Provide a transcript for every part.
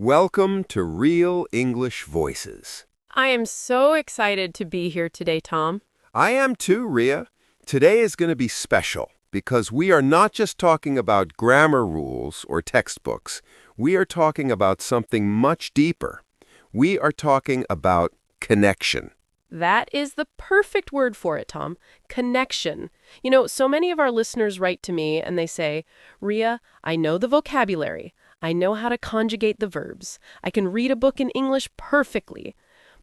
Welcome to Real English Voices. I am so excited to be here today, Tom. I am too, Ria. Today is going to be special because we are not just talking about grammar rules or textbooks. We are talking about something much deeper. We are talking about connection. That is the perfect word for it, Tom. Connection. So many of our listeners write to me and they say, Ria, I know the vocabulary. I know how to conjugate the verbs. I can read a book in English perfectly.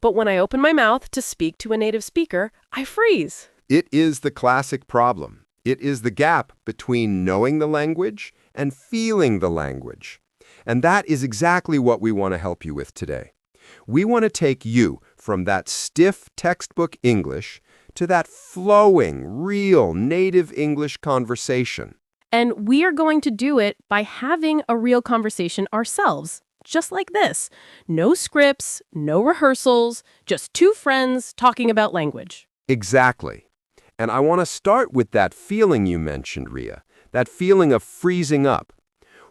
But when I open my mouth to speak to a native speaker, I freeze. It is the classic problem. It is the gap between knowing the language and feeling the language. And that is exactly what we want to help you with today. We want to take you from that stiff textbook English to that flowing, real native English conversation. And we are going to do it by having a real conversation ourselves, just like this. No scripts, no rehearsals, just two friends talking about language. Exactly. And I want to start with that feeling you mentioned, Ria, that feeling of freezing up.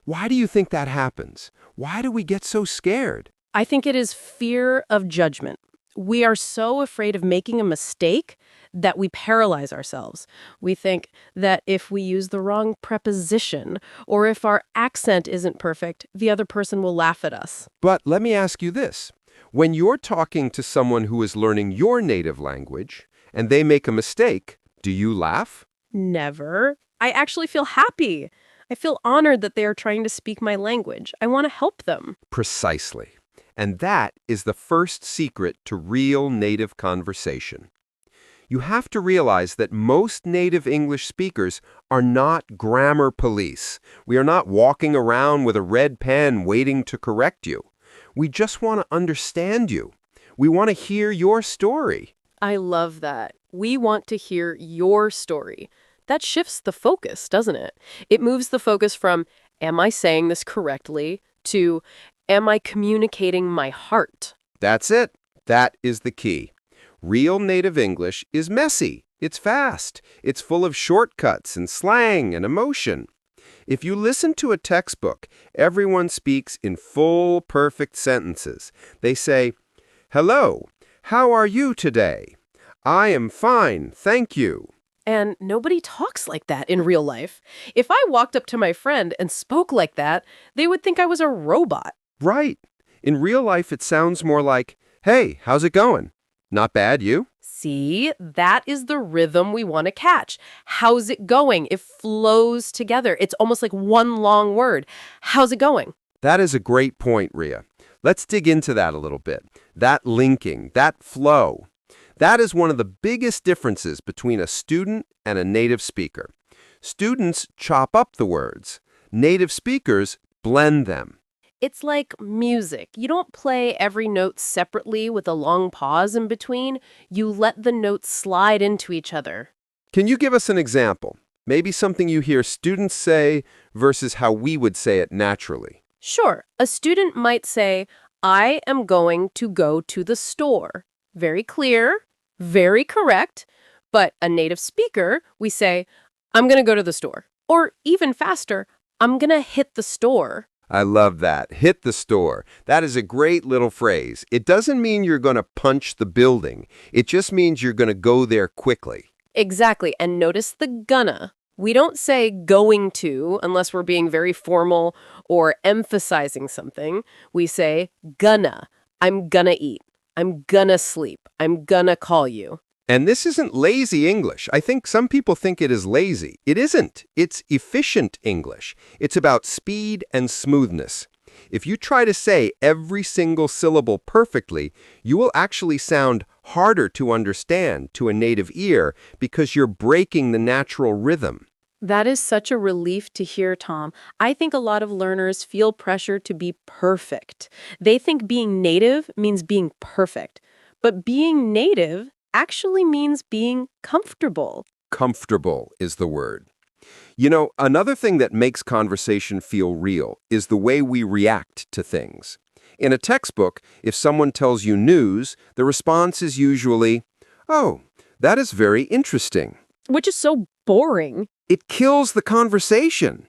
Why do you think that happens? Why do we get so scared? I think it is fear of judgment. We are so afraid of making a mistake that we paralyze ourselves. We think that if we use the wrong preposition or if our accent isn't perfect, the other person will laugh at us. But let me ask you this. When you're talking to someone who is learning your native language and they make a mistake, do you laugh? Never. I actually feel happy. I feel honored that they are trying to speak my language. I want to help them. Precisely. And that is the first secret to real native conversation. You have to realize that most native English speakers are not grammar police. We are not walking around with a red pen waiting to correct you. We just want to understand you. We want to hear your story. I love that. We want to hear your story. That shifts the focus, doesn't it? It moves the focus from, am I saying this correctly, to, am I communicating my heart? That's it. That is the key. Real native English is messy. It's fast. It's full of shortcuts and slang and emotion. If you listen to a textbook, everyone speaks in full, perfect sentences. They say, "Hello, how are you today? I am fine, thank you." And nobody talks like that in real life. If I walked up to my friend and spoke like that, they would think I was a robot. Right. In real life, it sounds more like, "Hey, how's it going? Not bad, you?" See, that is the rhythm we want to catch. How's it going? It flows together. It's almost like one long word. How's it going? That is a great point, Ria. Let's dig into that a little bit. That linking, that flow. That is one of the biggest differences between a student and a native speaker. Students chop up the words. Native speakers blend them. It's like music. You don't play every note separately with a long pause in between. You let the notes slide into each other. Can you give us an example? Maybe something you hear students say versus how we would say it naturally. Sure, a student might say, I am going to go to the store. Very clear, very correct. But a native speaker, we say, I'm going to go to the store. Or even faster, I'm going to hit the store. I love that. Hit the store. That is a great little phrase. It doesn't mean you're going to punch the building. It just means you're going to go there quickly. Exactly. And notice the gonna. We don't say going to unless we're being very formal or emphasizing something. We say gonna. I'm gonna eat. I'm gonna sleep. I'm gonna call you. And this isn't lazy English. I think some people think it is lazy. It isn't. It's efficient English. It's about speed and smoothness. If you try to say every single syllable perfectly, you will actually sound harder to understand to a native ear because you're breaking the natural rhythm. That is such a relief to hear, Tom. I think a lot of learners feel pressure to be perfect. They think being native means being perfect. But being native actually means being comfortable. Comfortable is the word. You know, another thing that makes conversation feel real is the way we react to things. In a textbook, if someone tells you news, the response is usually, "Oh, that is very interesting." Which is so boring. It kills the conversation.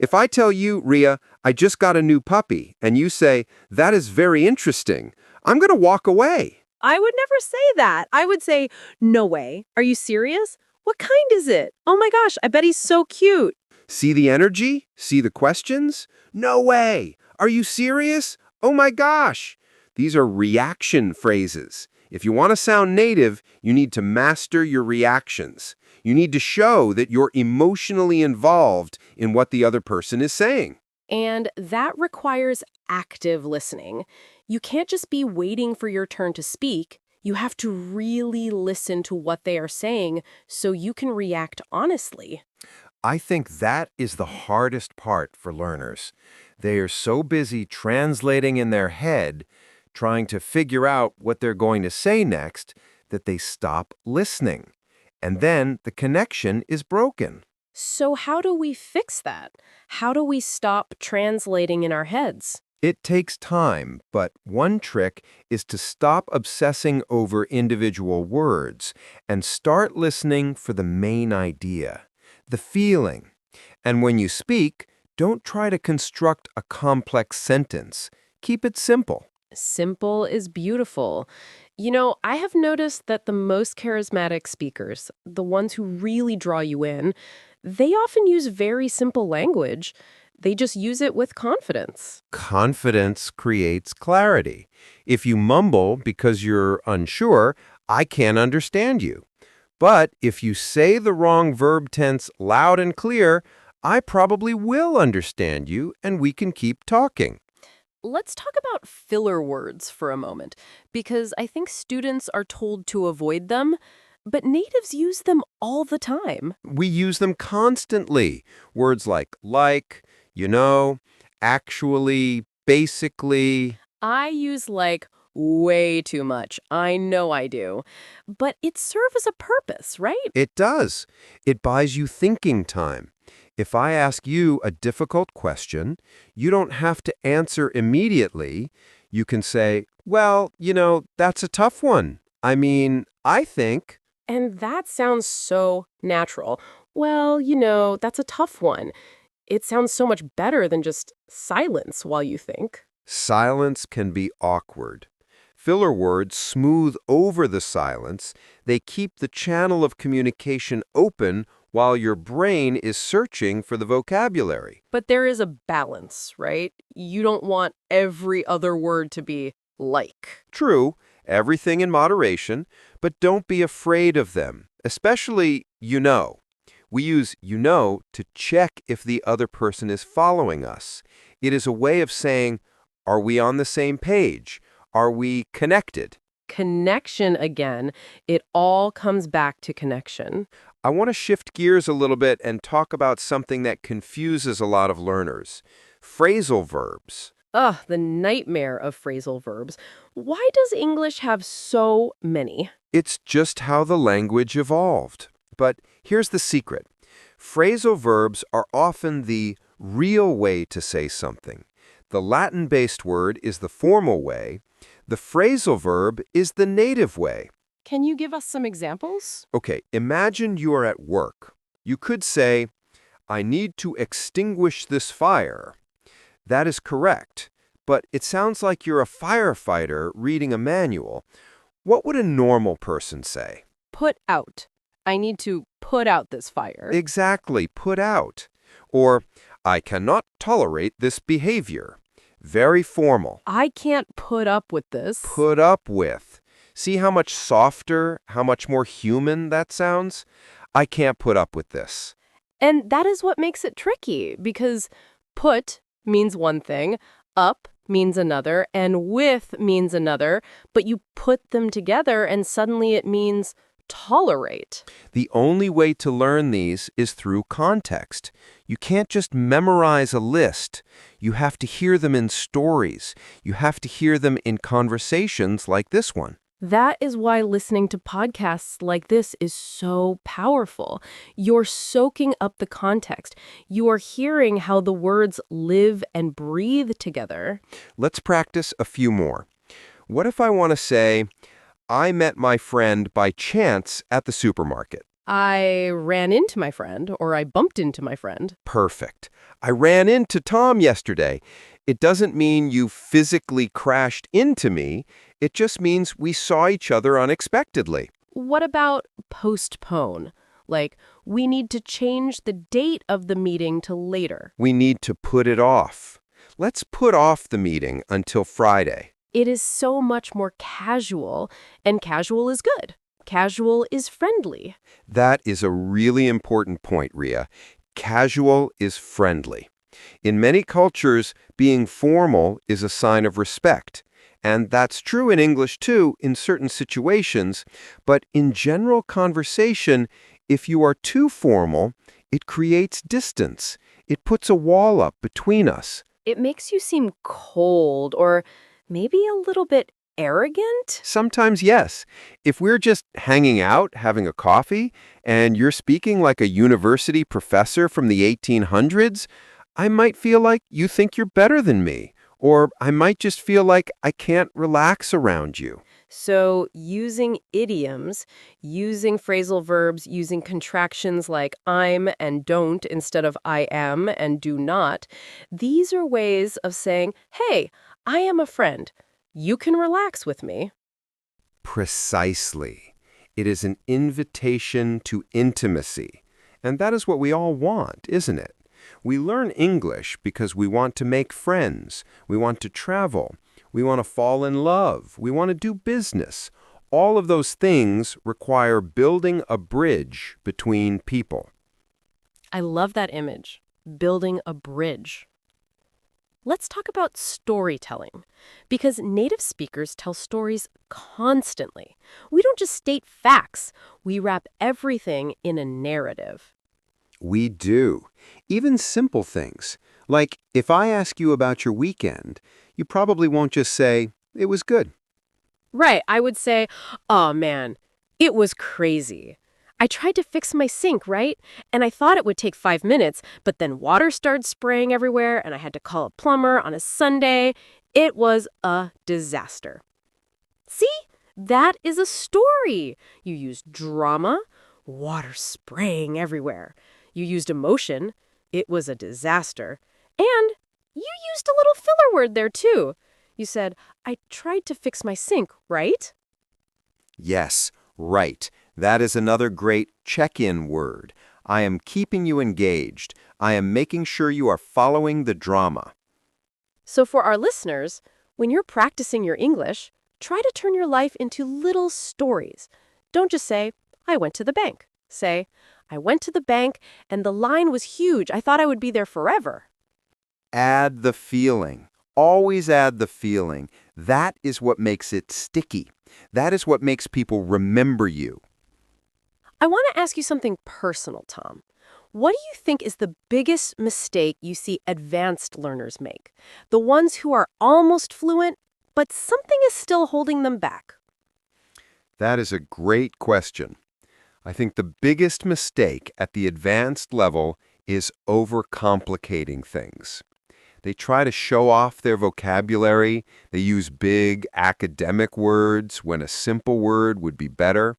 If I tell you, Ria, I just got a new puppy, and you say, that is very interesting, I'm going to walk away. I would never say that. I would say, no way. Are you serious? What kind is it? Oh my gosh, I bet he's so cute. See the energy? See the questions? No way. Are you serious? Oh my gosh. These are reaction phrases. If you want to sound native, you need to master your reactions. You need to show that you're emotionally involved in what the other person is saying. And that requires active listening. You can't just be waiting for your turn to speak. You have to really listen to what they are saying so you can react honestly. I think that is the hardest part for learners. They are so busy translating in their head, trying to figure out what they're going to say next, that they stop listening. And then the connection is broken. So how do we fix that? How do we stop translating in our heads? It takes time, but one trick is to stop obsessing over individual words and start listening for the main idea, the feeling. And when you speak, don't try to construct a complex sentence. Keep it simple. Simple is beautiful. You know, I have noticed that the most charismatic speakers, the ones who really draw you in, they often use very simple language. They just use it with confidence. Confidence creates clarity. If you mumble because you're unsure, I can't understand you. But if you say the wrong verb tense loud and clear, I probably will understand you and we can keep talking. Let's talk about filler words for a moment, because I think students are told to avoid them, but natives use them all the time. We use them constantly. Words like, you know, actually, basically. I use like way too much. I know I do. But it serves a purpose, right? It does. It buys you thinking time. If I ask you a difficult question, you don't have to answer immediately. You can say, well, you know, that's a tough one. I mean, I think. And that sounds so natural. Well, you know, that's a tough one. It sounds so much better than just silence while you think. Silence can be awkward. Filler words smooth over the silence. They keep the channel of communication open while your brain is searching for the vocabulary. But there is a balance, right? You don't want every other word to be like. True, everything in moderation, but don't be afraid of them, especially you know. We use you know to check if the other person is following us. It is a way of saying, are we on the same page? Are we connected? Connection again. It all comes back to connection. I want to shift gears a little bit and talk about something that confuses a lot of learners. Phrasal verbs. Ugh, the nightmare of phrasal verbs. Why does English have so many? It's just how the language evolved. But here's the secret. Phrasal verbs are often the real way to say something. The Latin-based word is the formal way. The phrasal verb is the native way. Can you give us some examples? Okay, imagine you are at work. You could say, I need to extinguish this fire. That is correct, but it sounds like you're a firefighter reading a manual. What would a normal person say? Put out. I need to put out this fire. Exactly, put out. Or, I cannot tolerate this behavior. Very formal. I can't put up with this. Put up with. See how much softer, how much more human that sounds? I can't put up with this. And that is what makes it tricky, because put means one thing, up means another, and with means another, but you put them together and suddenly it means tolerate. The only way to learn these is through context. You can't just memorize a list. You have to hear them in stories. You have to hear them in conversations like this one. That is why listening to podcasts like this is so powerful. You're soaking up the context. You are hearing how the words live and breathe together. Let's practice a few more. What if I want to say, I met my friend by chance at the supermarket? I ran into my friend, or I bumped into my friend. Perfect. I ran into Tom yesterday. It doesn't mean you physically crashed into me. It just means we saw each other unexpectedly. What about postpone? Like, we need to change the date of the meeting to later. We need to put it off. Let's put off the meeting until Friday. It is so much more casual, and casual is good. Casual is friendly. That is a really important point, Ria. Casual is friendly. In many cultures, being formal is a sign of respect. And that's true in English too, in certain situations. But in general conversation, if you are too formal, it creates distance. It puts a wall up between us. It makes you seem cold or maybe a little bit arrogant. Sometimes, yes. If we're just hanging out, having a coffee, and you're speaking like a university professor from the 1800s, I might feel like you think you're better than me. Or I might just feel like I can't relax around you. So using idioms, using phrasal verbs, using contractions like I'm and don't instead of I am and do not, these are ways of saying, hey, I am a friend. You can relax with me. Precisely. It is an invitation to intimacy. And that is what we all want, isn't it? We learn English because we want to make friends, we want to travel, we want to fall in love, we want to do business. All of those things require building a bridge between people. I love that image, building a bridge. Let's talk about storytelling, because native speakers tell stories constantly. We don't just state facts, we wrap everything in a narrative. We do. Even simple things. Like, if I ask you about your weekend, you probably won't just say, it was good. Right, I would say, oh man, it was crazy. I tried to fix my sink, right? And I thought it would take 5 minutes, but then water started spraying everywhere and I had to call a plumber on a Sunday. It was a disaster. See? That is a story. You used drama, water spraying everywhere. You used emotion. It was a disaster. And you used a little filler word there too. You said, I tried to fix my sink, right? Yes, right. That is another great check-in word. I am keeping you engaged. I am making sure you are following the drama. So for our listeners, when you're practicing your English, try to turn your life into little stories. Don't just say, I went to the bank. Say, I went to the bank and the line was huge. I thought I would be there forever. Add the feeling. Always add the feeling. That is what makes it sticky. That is what makes people remember you. I want to ask you something personal, Tom. What do you think is the biggest mistake you see advanced learners make? The ones who are almost fluent, but something is still holding them back. That is a great question. I think the biggest mistake at the advanced level is overcomplicating things. They try to show off their vocabulary. They use big academic words when a simple word would be better.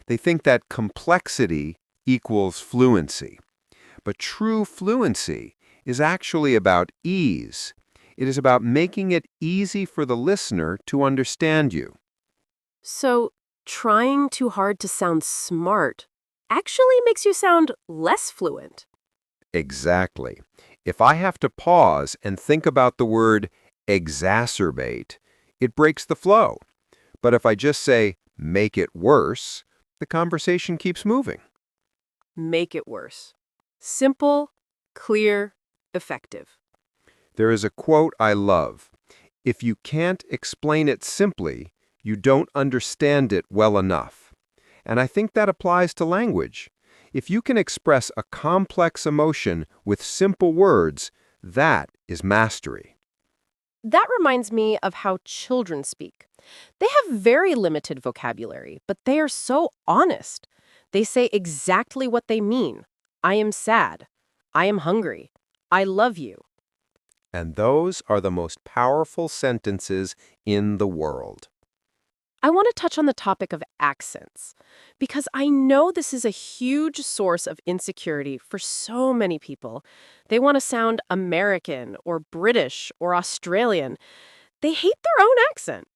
They think that complexity equals fluency. But true fluency is actually about ease. It is about making it easy for the listener to understand you. So, trying too hard to sound smart actually makes you sound less fluent. Exactly. If I have to pause and think about the word exacerbate, it breaks the flow. But if I just say make it worse, the conversation keeps moving. Make it worse. Simple, clear, effective. There is a quote I love. If you can't explain it simply, you don't understand it well enough. And I think that applies to language. If you can express a complex emotion with simple words, that is mastery. That reminds me of how children speak. They have very limited vocabulary, but they are so honest. They say exactly what they mean. I am sad. I am hungry. I love you. And those are the most powerful sentences in the world. I want to touch on the topic of accents, because I know this is a huge source of insecurity for so many people. They want to sound American or British or Australian. They hate their own accent.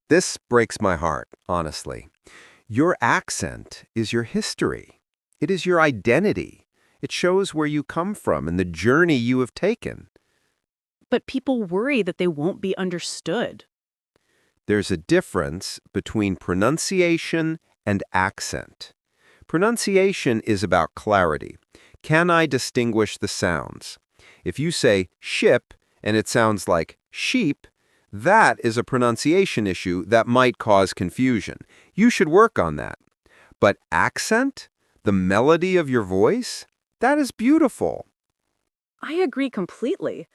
This breaks my heart, honestly. Your accent is your history. It is your identity. It shows where you come from and the journey you have taken. But people worry that they won't be understood. There's a difference between pronunciation and accent. Pronunciation is about clarity. Can I distinguish the sounds? If you say ship and it sounds like sheep, that is a pronunciation issue that might cause confusion. You should work on that. But accent, the melody of your voice, that is beautiful. I agree completely.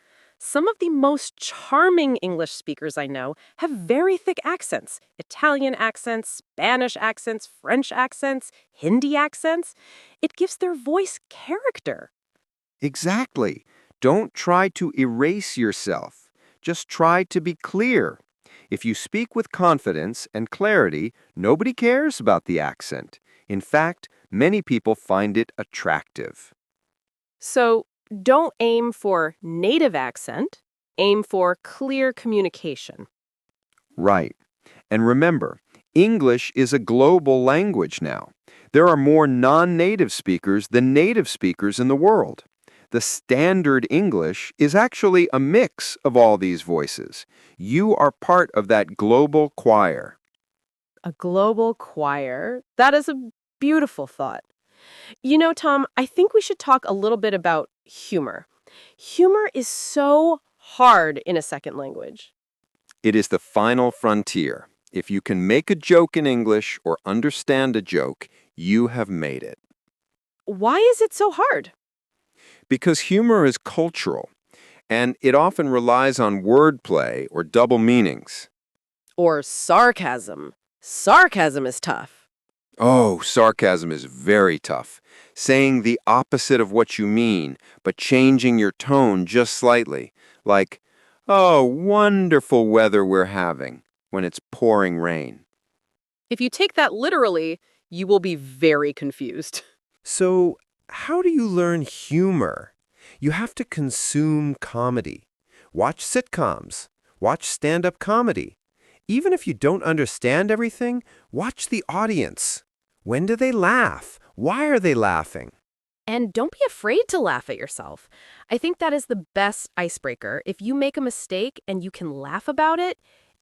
Some of the most charming English speakers I know have very thick accents. Italian accents, Spanish accents, French accents, Hindi accents. It gives their voice character. Exactly. Don't try to erase yourself. Just try to be clear. If you speak with confidence and clarity, nobody cares about the accent. In fact, many people find it attractive. So don't aim for native accent, aim for clear communication. Right. And remember, English is a global language now. There are more non-native speakers than native speakers in the world. The standard English is actually a mix of all these voices. You are part of that global choir. A global choir. That is a beautiful thought. You know, Tom, I think we should talk a little bit about humor. Humor is so hard in a second language. It is the final frontier. If you can make a joke in English or understand a joke, you have made it. Why is it so hard? Because humor is cultural, and it often relies on wordplay or double meanings. Or sarcasm. Sarcasm is tough. Oh, sarcasm is very tough. Saying the opposite of what you mean, but changing your tone just slightly. Like, oh, wonderful weather we're having, when it's pouring rain. If you take that literally, you will be very confused. So, how do you learn humor? You have to consume comedy. Watch sitcoms. Watch stand-up comedy. Even if you don't understand everything, watch the audience. When do they laugh? Why are they laughing? And don't be afraid to laugh at yourself. I think that is the best icebreaker. If you make a mistake and you can laugh about it,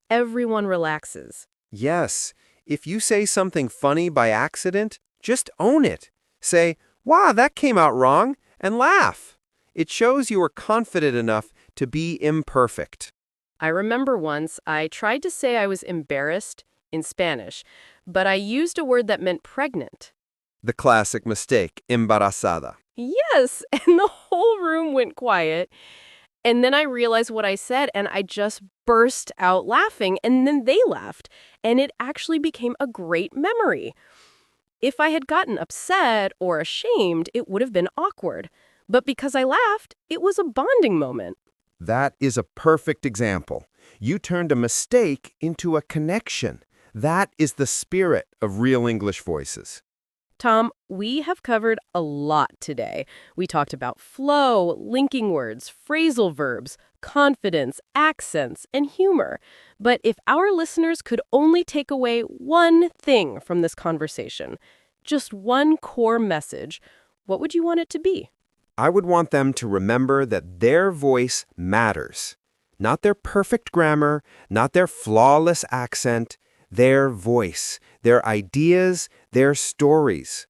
everyone relaxes. Yes, if you say something funny by accident, just own it. Say, wow, that came out wrong, and laugh. It shows you are confident enough to be imperfect. I remember once I tried to say I was embarrassed in Spanish, but I used a word that meant pregnant. The classic mistake, embarazada. Yes, and the whole room went quiet. And then I realized what I said, and I just burst out laughing, and then they laughed. And it actually became a great memory. If I had gotten upset or ashamed, it would have been awkward. But because I laughed, it was a bonding moment. That is a perfect example. You turned a mistake into a connection. That is the spirit of real English voices. Tom, we have covered a lot today. We talked about flow, linking words, phrasal verbs, confidence, accents, and humor. But if our listeners could only take away one thing from this conversation, just one core message, what would you want it to be? I would want them to remember that their voice matters. Not their perfect grammar, not their flawless accent, their voice, their ideas, their stories.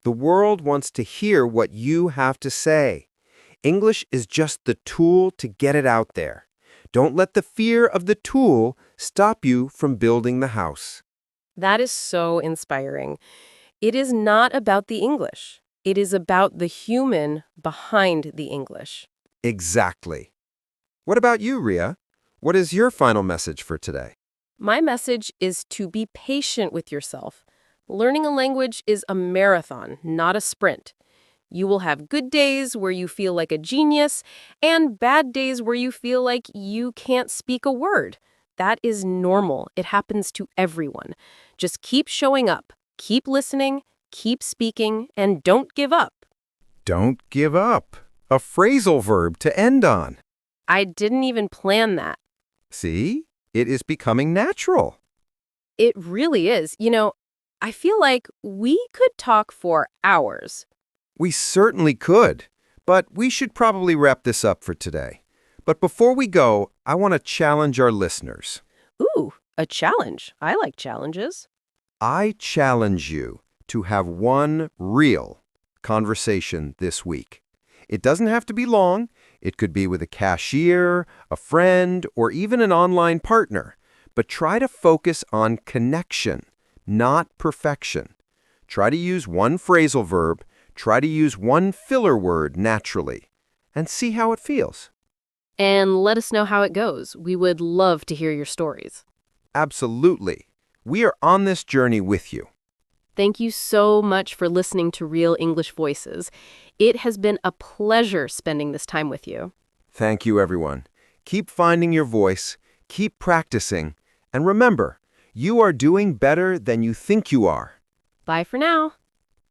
The world wants to hear what you have to say. English is just the tool to get it out there. Don't let the fear of the tool stop you from building the house. That is so inspiring. It is not about the English. It is about the human behind the English. Exactly. What about you, Ria? What is your final message for today? My message is to be patient with yourself. Learning a language is a marathon, not a sprint. You will have good days where you feel like a genius and bad days where you feel like you can't speak a word. That is normal. It happens to everyone. Just keep showing up, keep listening, keep speaking, and don't give up. Don't give up. A phrasal verb to end on. I didn't even plan that. See? It is becoming natural. It really is. I feel like we could talk for hours. We certainly could, but we should probably wrap this up for today. But before we go, I want to challenge our listeners. Ooh, a challenge. I like challenges. I challenge you to have one real conversation this week. It doesn't have to be long. It could be with a cashier, a friend, or even an online partner. But try to focus on connection, not perfection. Try to use one phrasal verb, try to use one filler word naturally, and see how it feels. And let us know how it goes. We would love to hear your stories. Absolutely. We are on this journey with you. Thank you so much for listening to Real English Voices. It has been a pleasure spending this time with you. Thank you, everyone. Keep finding your voice, keep practicing, and remember, you are doing better than you think you are. Bye for now.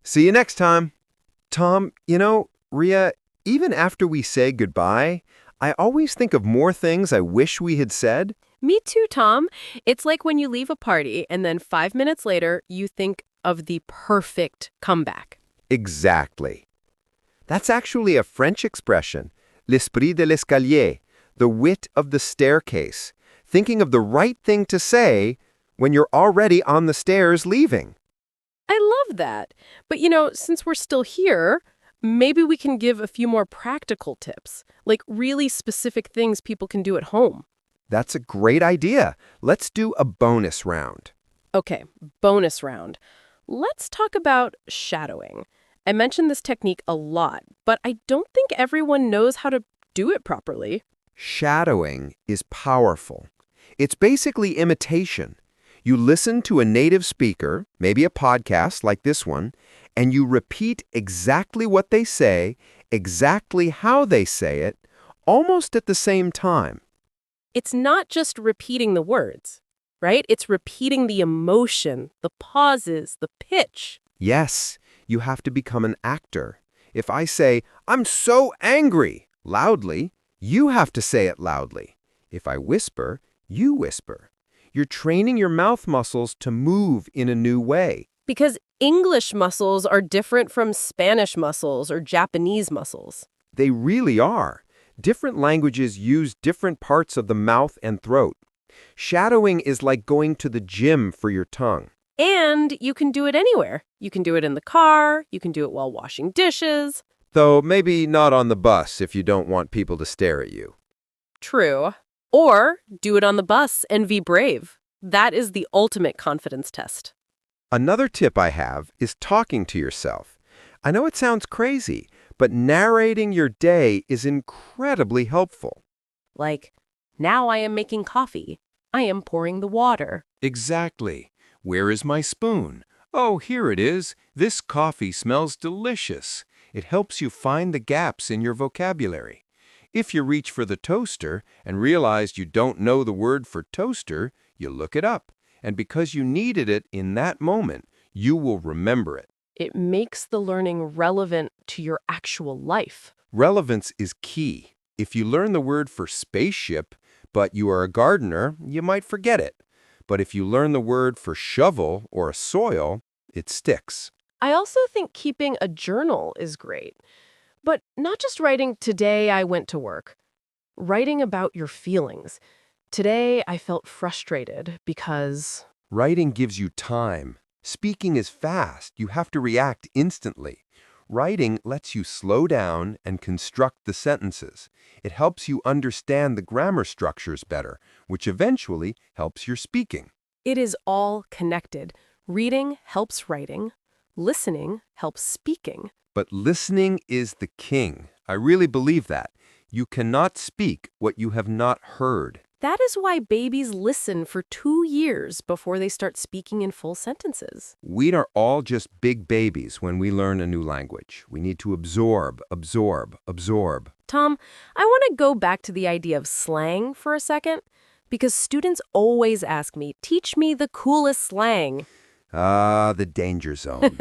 See you next time. Tom, Ria, even after we say goodbye, I always think of more things I wish we had said. Me too, Tom. It's like when you leave a party and then 5 minutes later, you think of the perfect comeback. Exactly. That's actually a French expression, l'esprit de l'escalier, the wit of the staircase, thinking of the right thing to say when you're already on the stairs leaving. I love that. But since we're still here, maybe we can give a few more practical tips, like really specific things people can do at home. That's a great idea. Let's do a bonus round. Okay, bonus round. Let's talk about shadowing. I mentioned this technique a lot, but I don't think everyone knows how to do it properly. Shadowing is powerful. It's basically imitation. You listen to a native speaker, maybe a podcast like this one, and you repeat exactly what they say, exactly how they say it, almost at the same time. It's not just repeating the words, right? It's repeating the emotion, the pauses, the pitch. Yes, you have to become an actor. If I say, "I'm so angry," loudly, you have to say it loudly. If I whisper, you whisper. You're training your mouth muscles to move in a new way. Because English muscles are different from Spanish muscles or Japanese muscles. They really are. Different languages use different parts of the mouth and throat. Shadowing is like going to the gym for your tongue. And you can do it anywhere. You can do it in the car. You can do it while washing dishes. Though maybe not on the bus if you don't want people to stare at you. True. Or do it on the bus and be brave. That is the ultimate confidence test. Another tip I have is talking to yourself. I know it sounds crazy, but narrating your day is incredibly helpful. Like, now I am making coffee. I am pouring the water. Exactly. Where is my spoon? Oh, here it is. This coffee smells delicious. It helps you find the gaps in your vocabulary. If you reach for the toaster and realize you don't know the word for toaster, you look it up. And because you needed it in that moment, you will remember it. It makes the learning relevant to your actual life. Relevance is key. If you learn the word for spaceship, but you are a gardener, you might forget it. But if you learn the word for shovel or soil, it sticks. I also think keeping a journal is great. But not just writing, "Today I went to work." Writing about your feelings. "Today I felt frustrated because..." Writing gives you time. Speaking is fast. You have to react instantly. Writing lets you slow down and construct the sentences. It helps you understand the grammar structures better, which eventually helps your speaking. It is all connected. Reading helps writing. Listening helps speaking. But listening is the king. I really believe that. You cannot speak what you have not heard. That is why babies listen for 2 years before they start speaking in full sentences. We are all just big babies when we learn a new language. We need to absorb, absorb, absorb. Tom, I want to go back to the idea of slang for a second. Because students always ask me, teach me the coolest slang. Ah, the danger zone.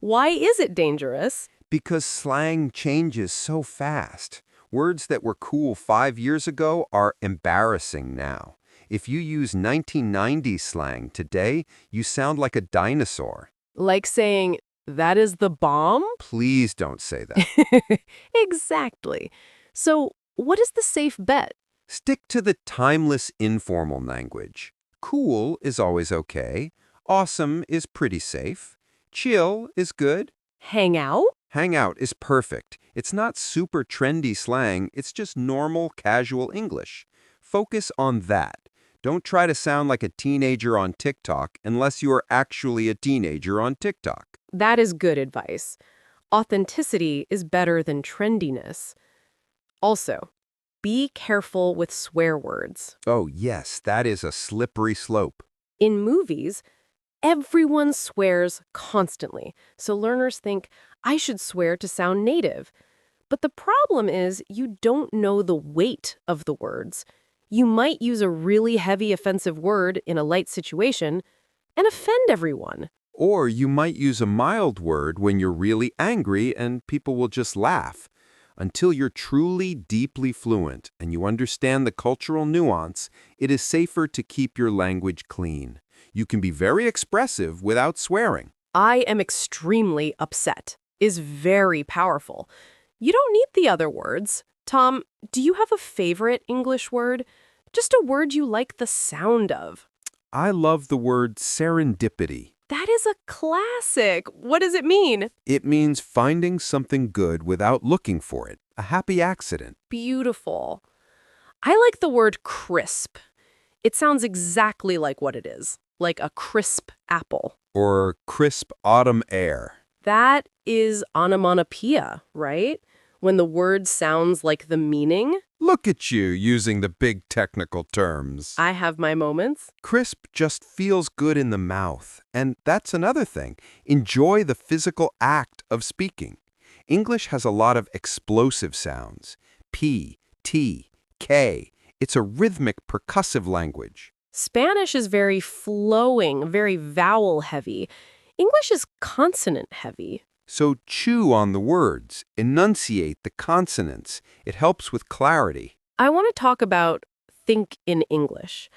Why is it dangerous? Because slang changes so fast. Words that were cool 5 years ago are embarrassing now. If you use 1990s slang today, you sound like a dinosaur. Like saying, that is the bomb? Please don't say that. Exactly. So, what is the safe bet? Stick to the timeless informal language. Cool is always okay. Awesome is pretty safe. Chill is good. Hang out? Hang out is perfect. It's not super trendy slang, it's just normal, casual English. Focus on that. Don't try to sound like a teenager on TikTok unless you are actually a teenager on TikTok. That is good advice. Authenticity is better than trendiness. Also, be careful with swear words. Oh yes, that is a slippery slope. In movies, everyone swears constantly, so learners think, I should swear to sound native. But the problem is you don't know the weight of the words. You might use a really heavy offensive word in a light situation and offend everyone. Or you might use a mild word when you're really angry and people will just laugh. Until you're truly deeply fluent and you understand the cultural nuance, it is safer to keep your language clean. You can be very expressive without swearing. I am extremely upset is very powerful. You don't need the other words. Tom, do you have a favorite English word? Just a word you like the sound of. I love the word serendipity. That is a classic. What does it mean? It means finding something good without looking for it, a happy accident. Beautiful. I like the word crisp. It sounds exactly like what it is, like a crisp apple. Or crisp autumn air. That is onomatopoeia, right? When the word sounds like the meaning. Look at you using the big technical terms. I have my moments. Crisp just feels good in the mouth. And that's another thing. Enjoy the physical act of speaking. English has a lot of explosive sounds. P, T, K. It's a rhythmic, percussive language. Spanish is very flowing, very vowel-heavy. English is consonant-heavy. So chew on the words, enunciate the consonants. It helps with clarity. I want to talk about think in English.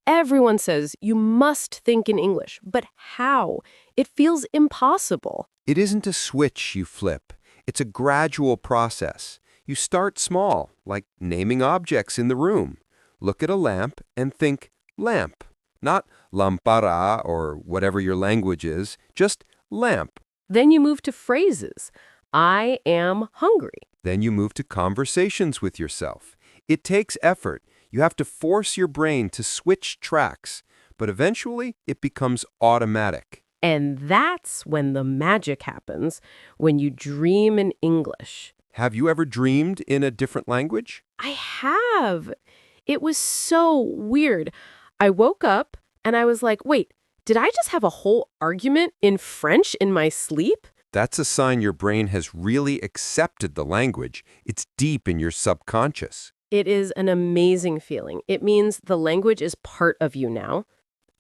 Everyone says you must think in English, but how? It feels impossible. It isn't a switch you flip. It's a gradual process. You start small, like naming objects in the room. Look at a lamp and think lamp, not lampara or whatever your language is, just lamp. Then you move to phrases. I am hungry. Then you move to conversations with yourself. It takes effort. You have to force your brain to switch tracks, but eventually it becomes automatic. And that's when the magic happens, when you dream in English. Have you ever dreamed in a different language? I have. It was so weird. I woke up and I was like, wait, did I just have a whole argument in French in my sleep? That's a sign your brain has really accepted the language. It's deep in your subconscious. It is an amazing feeling. It means the language is part of you now.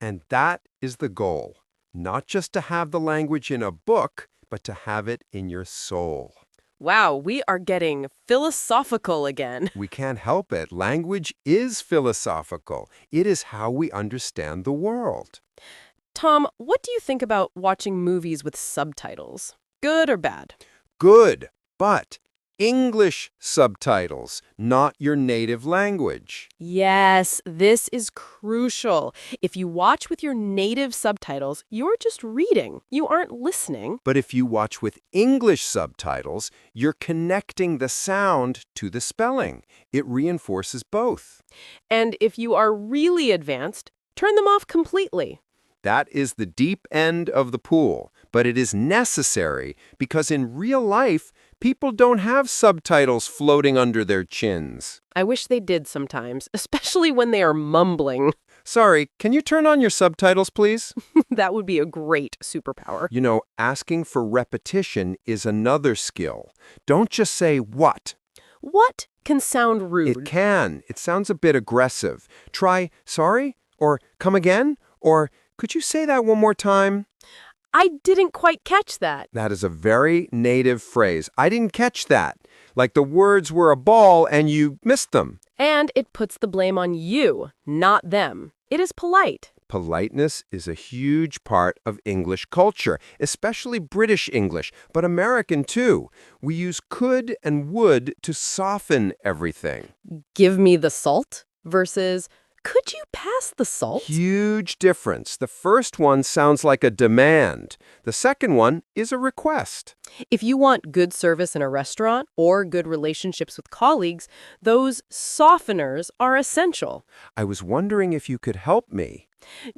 And that is the goal. Not just to have the language in a book, but to have it in your soul. Wow, we are getting philosophical again. We can't help it. Language is philosophical. It is how we understand the world. Tom, what do you think about watching movies with subtitles? Good or bad? Good, but English subtitles, not your native language. Yes, this is crucial. If you watch with your native subtitles, you're just reading. You aren't listening. But if you watch with English subtitles, you're connecting the sound to the spelling. It reinforces both. And if you are really advanced, turn them off completely. That is the deep end of the pool, but it is necessary because in real life, people don't have subtitles floating under their chins. I wish they did sometimes, especially when they are mumbling. Sorry, can you turn on your subtitles, please? That would be a great superpower. You know, asking for repetition is another skill. Don't just say what. What can sound rude? It can. It sounds a bit aggressive. Try sorry, or come again, or could you say that one more time? I didn't quite catch that. That is a very native phrase. I didn't catch that. Like the words were a ball and you missed them. And it puts the blame on you, not them. It is polite. Politeness is a huge part of English culture, especially British English, but American too. We use could and would to soften everything. Give me the salt versus could you pass the salt? Huge difference. The first one sounds like a demand. The second one is a request. If you want good service in a restaurant or good relationships with colleagues, those softeners are essential. I was wondering if you could help me.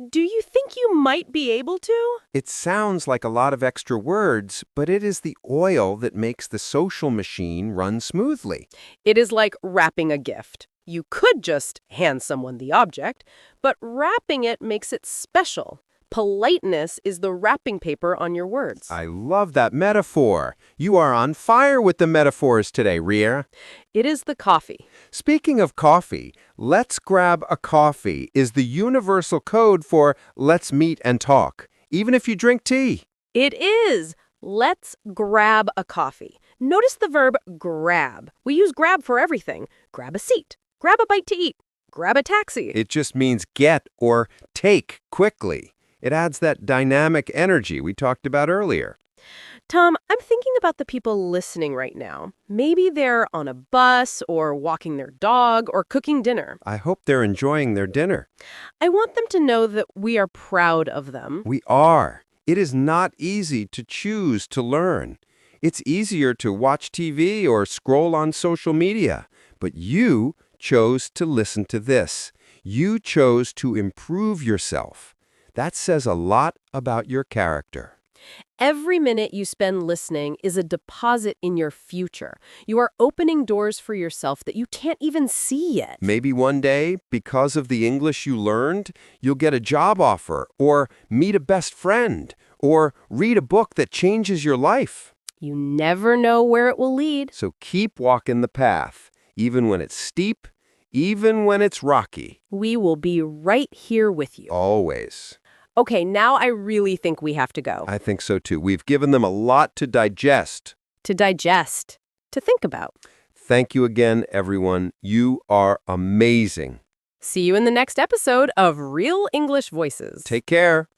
Do you think you might be able to? It sounds like a lot of extra words, but it is the oil that makes the social machine run smoothly. It is like wrapping a gift. You could just hand someone the object, but wrapping it makes it special. Politeness is the wrapping paper on your words. I love that metaphor. You are on fire with the metaphors today, Ria. It is the coffee. Speaking of coffee, let's grab a coffee is the universal code for let's meet and talk, even if you drink tea. It is. Let's grab a coffee. Notice the verb grab. We use grab for everything. Grab a seat. Grab a bite to eat. Grab a taxi. It just means get or take quickly. It adds that dynamic energy we talked about earlier. Tom, I'm thinking about the people listening right now. Maybe they're on a bus or walking their dog or cooking dinner. I hope they're enjoying their dinner. I want them to know that we are proud of them. We are. It is not easy to choose to learn. It's easier to watch TV or scroll on social media. But you chose to listen to this. You chose to improve yourself. That says a lot about your character. Every minute you spend listening is a deposit in your future. You are opening doors for yourself that you can't even see yet. Maybe one day, because of the English you learned, you'll get a job offer, or meet a best friend, or read a book that changes your life. You never know where it will lead. So keep walking the path, even when it's steep, even when it's rocky. We will be right here with you. Always. Okay, now I really think we have to go. I think so too. We've given them a lot to digest. To digest. To think about. Thank you again, everyone. You are amazing. See you in the next episode of Real English Voices. Take care.